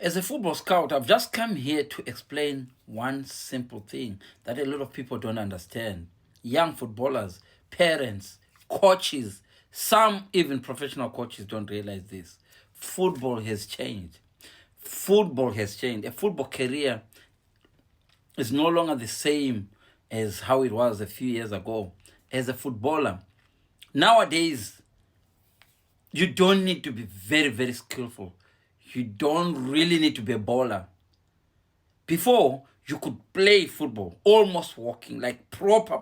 As a football scout, I've just come here to explain one simple thing that a lot of people don't understand. Young footballers, parents, coaches, some even professional coaches don't realize this. Football has changed. Football has changed. A football career is no longer the same as how it was a few years ago. As a footballer, nowadays, you don't need to be very, very skillful. You don't really need to be a baller. Before, you could play football, almost walking, like proper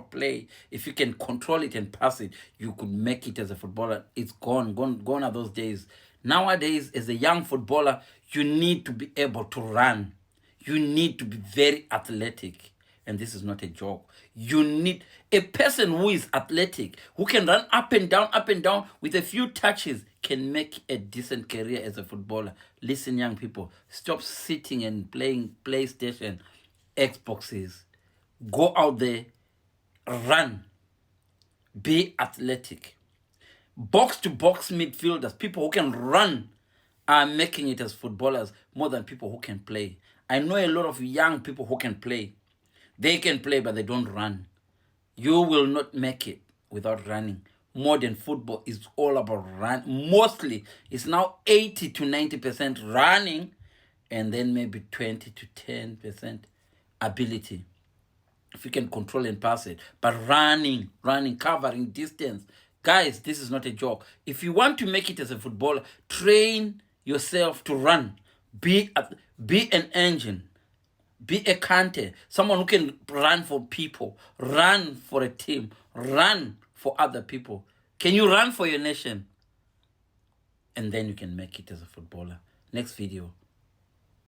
play. If you can control it and pass it, you could make it as a footballer. It's gone are those days. Nowadays, as a young footballer, you need to be able to run. You need to be very athletic. And this is not a joke. You need a person who is athletic, who can run up and down with a few touches, can make a decent career as a footballer. Listen, young people, stop sitting and playing PlayStation, Xboxes. Go out there, run, be athletic. Box to box midfielders, people who can run, are making it as footballers more than people who can play. I know a lot of young people who can play. They can play, but they don't run. You will not make it without running. Modern football is all about run. Mostly, it's now 80 to 90% running, and then maybe 20 to 10% ability. If you can control and pass it. But running, covering distance. Guys, this is not a joke. If you want to make it as a footballer, train yourself to run. Be an engine. Be a Kante, someone who can run for people, run for a team, run for other people. Can you run for your nation? And then you can make it as a footballer. Next video.